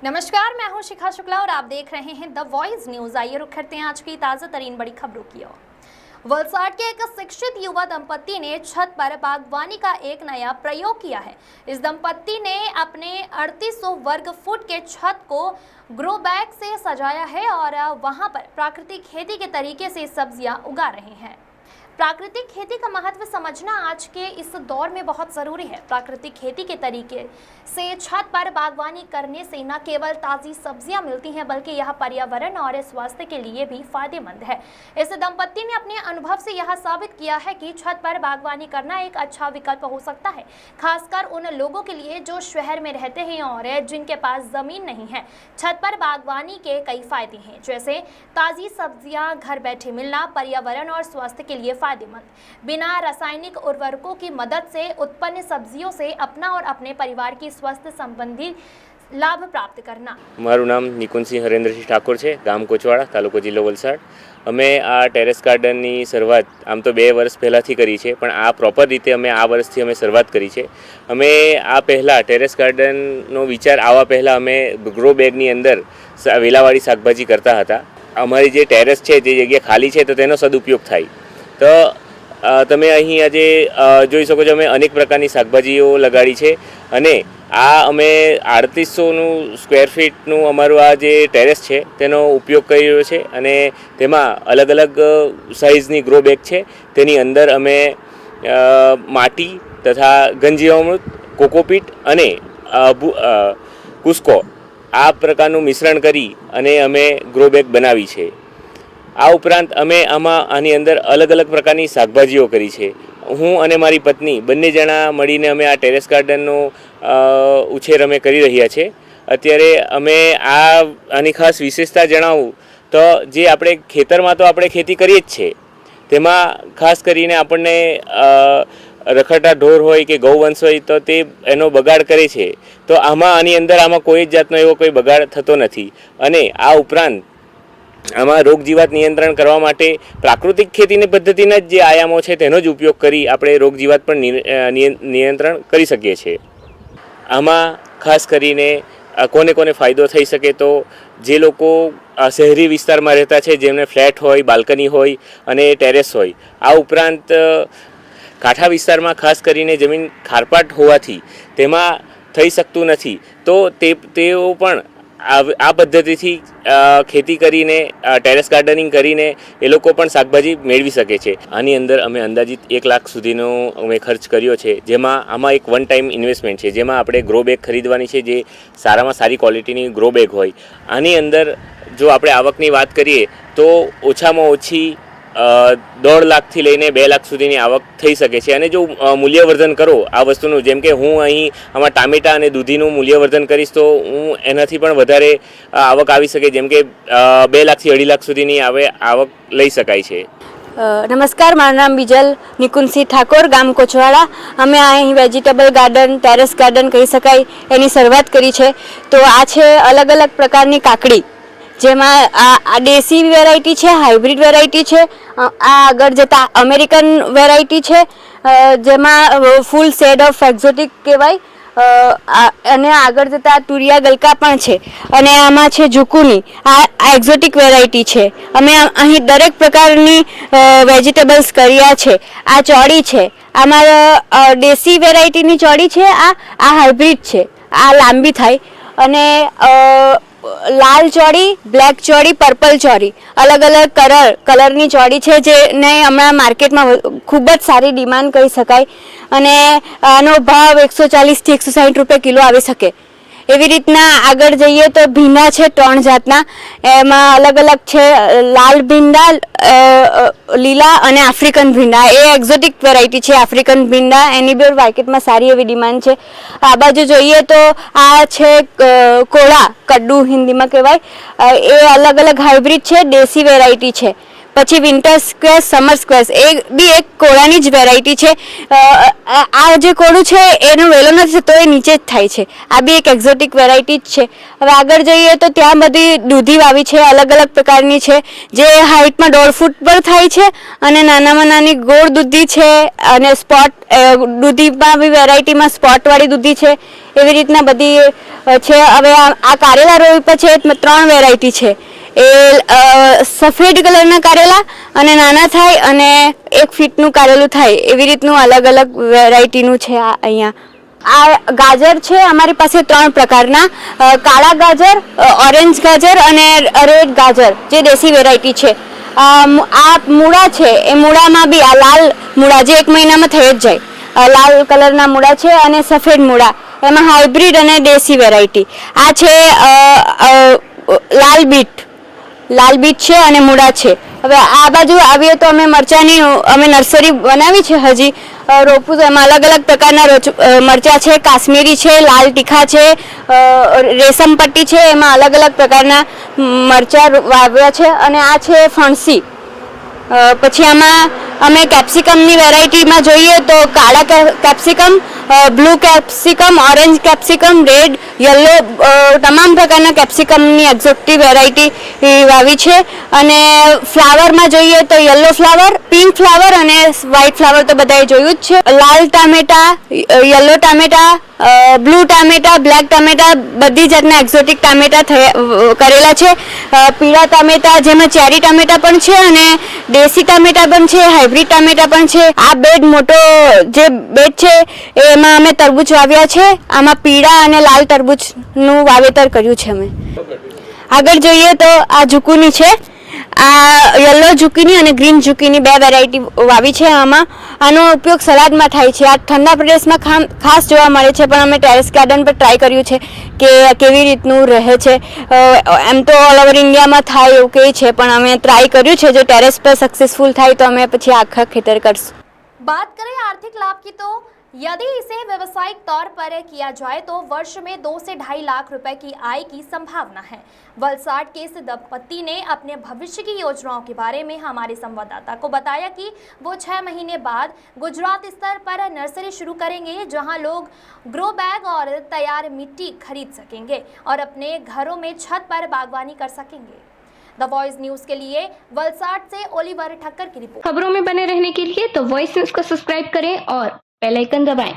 नमस्कार, मैं हूं शिखा शुक्ला और आप देख रहे हैं द वॉइस न्यूज। आइए रुक करते हैं आज की ताज़ा तरीन बड़ी खबरों की ओर। वलसाड के एक शिक्षित युवा दंपत्ति ने छत पर बागवानी का एक नया प्रयोग किया है। इस दंपत्ति ने अपने 3800 वर्ग फुट के छत को ग्रो बैग से सजाया है और वहां पर प्राकृतिक खेती के तरीके से सब्जियां उगा रहे हैं। प्राकृतिक खेती का महत्व समझना आज के इस दौर में बहुत ज़रूरी है। प्राकृतिक खेती के तरीके से छत पर बागवानी करने से न केवल ताज़ी सब्जियां मिलती हैं बल्कि यह पर्यावरण और स्वास्थ्य के लिए भी फायदेमंद है। इस दंपत्ति ने अपने अनुभव से यह साबित किया है कि छत पर बागवानी करना एक अच्छा विकल्प हो सकता है, खासकर उन लोगों के लिए जो शहर में रहते हैं और जिनके पास ज़मीन नहीं है। छत पर बागवानी के कई फायदे हैं, जैसे ताज़ी सब्जियां घर बैठे मिलना, पर्यावरण और स्वास्थ्य के लिए फायदेमंद, बिना रासायनिक उर्वरकों की मदद से उत्पन्न सब्जियों से अपना और अपने परिवार की स्वास्थ्य संबंधी लाभ प्राप्त करना। मारू नाम निकुंज सिंह हरेन्द्रसिंह ठाकुर है, गाम कोचवाड़ा, तालुको जिल्लो वलसाड। अमे आ टेरेस गार्डननी शरूआत आम तो 2 वर्ष पहलांथी करी है, पण आ प्रोपर रीते अमे आ वर्षथी अमे शरूआत करी है। अमे आ पहला टेरेस गार्डननो विचार आवा पहला अमे ग्रो बेगनी अंदर वेलावाड़ी शाकभाजी करता हता। अमारी जे टेरेस है जे जग्या खाली है तो तेनो सदुपयोग थाय। तो तमे अहीं आजे जोई शको छो अमे अनेक प्रकारनी शाकभाजीओ लगाड़ी है अने आ अमे 3800 स्क्वेर फीटनु अमारुं आ जे टेरेस है तेनो उपयोग करी रह्यो छे अने तेमां अलग अलग साइजनी ग्रो बेग है। तेनी अंदर अमे माटी तथा गंजीवामृत, कोकोपीट अने कुस्को आ प्रकारनुं मिश्रण करी अने अमे ग्रो बेग बनावी छे। आ उपरांत अमे आमां आनी अंदर अलग अलग प्रकारनी शाकभाजीओ करी छे। हूँ अने मारी पत्नी बंने जणा मळीने अमे आ टेरेस गार्डननो उछेर अमे करी रह्या छे। अत्यारे अमे आनी खास विशेषता जणावुं तो जे आपणे खेतरमां तो आपणे खेती करीए ज छे, तेमां खास करीने आपणने रखडता ढोर होय के गौवंश होय तो ते एनो बगाड़ करे छे। तो आनी अंदर आमां कोई ज जातनो एवो कोई बगाड़ थतो नथी। अने आ उपरांत आमां रोग जीवात नियंत्रण करवा माटे प्राकृतिक खेतीनी पद्धतिना जे आयामो छे तेनो ज उपयोग करी आपणे रोग जीवात पण नियंत्रण करी सकीए छीए। आमां खास करीने कोने कोने फायदो थई शके तो जे लोको शहरी विस्तारमां रहता छे, जेमने फ्लेट होय, बाल्कनी होय अने टेरेस होय। आ उपरांत कांठा विस्तारमां खास करीने जमीन खारपाट होवाथी तेमां थई शकતું નથી तो तेओ पण आ पद्धतिथी खेती करीने टेरेस गार्डनिंग करीने ए लोको पण शाकभाजी मेळवी शके छे। आनी अंदर अमे अंदाजित 1 लाख सुधीनो अमे खर्च कर्यो छे, जेमां आमां एक वन टाइम इन्वेस्टमेंट छे, जेमां आपणे ग्रो बेग खरीदवानी छे जे सारामां सारी क्वॉलिटीनी ग्रो बेग होय। आनी अंदर जो आपणे आवकनी वात करीए तो ओछामां ओછી 1.5 लाखथी लईने 2 लाख सुधीनी आवक थई शके छे। अने जो मूल्यवर्धन करो आ वस्तुनुं, जेम के हूँ अहीं आमां टामेटा अने दूधीनुं मूल्यवर्धन करीश तो हूँ एनाथी पण वधारे आवक आवी शके, जेम के 2 लाखथी 2.5 लाख सुधीनी आवक लई शकाय छे। नमस्कार, माરું नाम बिजल निकुंज सिंह ठाकुर, गाम कोचवाड़ा। अमे અહીં વેજીટેબલ ગાર્ડન, ટેરેસ ગાર્ડન કહી શકાય એની શરૂઆત કરી છે। તો આ છે અલગ અલગ પ્રકારની કાકડી, જેમાં આ દેશી વેરાયટી છે, હાઇબ્રિડ વેરાયટી છે, આ આગળ જતા અમેરિકન વેરાયટી છે, જેમાં ફૂલ શેડ ઓફ એક્ઝોટિક કહેવાય, અને આગળ જતા તુરિયા ગલકા પણ છે, અને આમાં છે ઝુકુની, આ એક્ઝોટિક વેરાયટી છે। અમે અહીં દરેક પ્રકારની વેજીટેબલ્સ કર્યા છે। આ ચોળી છે, આમાં દેશી વેરાયટીની ચોળી છે, આ હાઇબ્રિડ છે, આ લાંબી થાય, અને लाल चौड़ी, ब्लेक चौड़ी, पर्पल चौड़ी, अलग अलग कलरनी चौड़ी है, जेने हमणां मार्केटमां खूब ज सारी डिमांड करी शकाय, अने आनो भाव 140 થી 160 रुपये किलो आवी शके। एवी रीतना आगळ जईए तो भींडा है 3 जातना, एमां अलग अलग है लाल भींडा, लीला अने आफ्रिकन भींडा। ए एक्झोटिक वेरायटी है आफ्रिकन भींडा, एनी बी मार्केटमां सारी एवी डिमांड है। आ बाजू जोईए तो आ छे कोळा, कड्डू हिंदी में कहेवाय, ए अलग अलग हाइब्रिड है, देशी वेरायटी है। પછી વિન્ટર સ્ક્વેશ, સમર સ્ક્વેશ, એ બી એક કોળાની જ વેરાયટી છે. આ જે કોળું છે એનો વેલો નથી થતો, એ નીચે જ થાય છે. આ બી એક એક્ઝોટિક વેરાયટી જ છે. હવે આગળ જઈએ તો ત્યાં બધી દૂધી વાવી છે, અલગ અલગ પ્રકારની છે, જે હાઇટમાં 1.5 ફૂટ પર થાય છે અને નાનામાં નાની ગોળ દૂધી છે અને સ્પોટ દૂધીમાં બી વેરાયટીમાં સ્પોટવાળી દૂધી છે. એવી રીતના બધી છે. હવે આ કારેલા રોપ્યા છે, 3 વેરાયટી છે. એ સફેદ કલરના કારેલા અને નાના થાય અને 1 ફીટનું કારેલું થાય, એવી રીતનું અલગ અલગ વેરાયટીનું છે. આ અહીંયા આ ગાજર છે અમારી પાસે 3 પ્રકારના, કાળા ગાજર, ઓરેન્જ ગાજર અને રેડ ગાજર, જે દેશી વેરાયટી છે. આ મૂળા છે, એ મૂળામાં બી આ લાલ મૂળા જે 1 મહિનામાં થઈ જ જાય, લાલ કલરના મૂળા છે અને સફેદ મૂળા, એમાં હાઇબ્રિડ અને દેશી વેરાયટી. આ છે લાલ બીટ છે અને મૂળા છે. હવે આ બાજુ આવીએ તો અમે મરચાની નર્સરી બનાવી છે, હજી રોપું તો એમાં અલગ અલગ પ્રકારના મરચા છે, કાશ્મીરી છે, લાલ તીખા છે, રેશમ પટ્ટી છે, એમાં અલગ અલગ પ્રકારના મરચા વાવ્યા છે. અને આ છે ફણસી. પછી આમાં અમે કેપ્સિકમની વેરાયટીમાં જોઈએ તો કાળા capsicum, blue capsicum, orange capsicum, red, yellow, તમામ પ્રકારના કેપ્સિકમની એક્ઝોટિક વેરાયટી વાવી છે. અને ફ્લાવરમાં જોઈએ તો યલો ફ્લાવર, પિંક ફ્લાવર અને વ્હાઇટ ફ્લાવર તો બધાએ જોયું જ છે. લાલ ટામેટા, યલો ટામેટા, બ્લુ ટામેટા, બ્લેક ટામેટા, બધી જાતના એક્ઝોટિક ટામેટા કરેલા છે. પીળા ટામેટા, જેમાં ચેરી ટામેટા પણ છે અને દેશી ટામેટા પણ છે, હાઇબ્રિડ ટામેટા પણ છે. આ બેડ મોટો જે બેડ છે એમાં અમે તરબૂચ વાવ્યા છે. આમાં પીળા અને લાલ તરબૂચનું વાવેતર કર્યું છે અમે. આગળ જોઈએ તો આ ઝુકુની છે. આ યલો ઝુકીની અને ગ્રીન ઝુકીની 2 વેરાયટી વાવી છે. આનો ઉપયોગ સલાડમાં થાય છે. આ ઠંડા પ્રદેશમાં ખાસ જોવા મળે છે, પણ અમે ટેરેસ ગાર્ડન પર ટ્રાય કર્યું છે કે કેવી રીતનું રહે છે. એમ તો ઓલ ઓવર ઇન્ડિયામાં થાય એવું કહે છે, પણ અમે ટ્રાય કર્યું છે. જો ટેરેસ પર સક્सेसफुल થાય તો અમે પછી આખા ખેતર કરશું. बात करें आर्थिक लाभ की तो यदि इसे व्यवसायिक तौर पर किया जाए तो वर्ष में 2 से 2.5 लाख रुपए की आय की संभावना है। वलसाड के इस दंपति ने अपने भविष्य की योजनाओं के बारे में हमारे संवाददाता को बताया कि वो 6 महीने बाद गुजरात स्तर पर नर्सरी शुरू करेंगे, जहां लोग ग्रो बैग और तैयार मिट्टी खरीद सकेंगे और अपने घरों में छत पर बागवानी कर सकेंगे। द वॉइस न्यूज के लिए वलसाड से ओलिवर ठक्कर की रिपोर्ट। खबरों में बने रहने के लिए द वॉइस न्यूज को सब्सक्राइब करें और बेल आइकन दबाएं।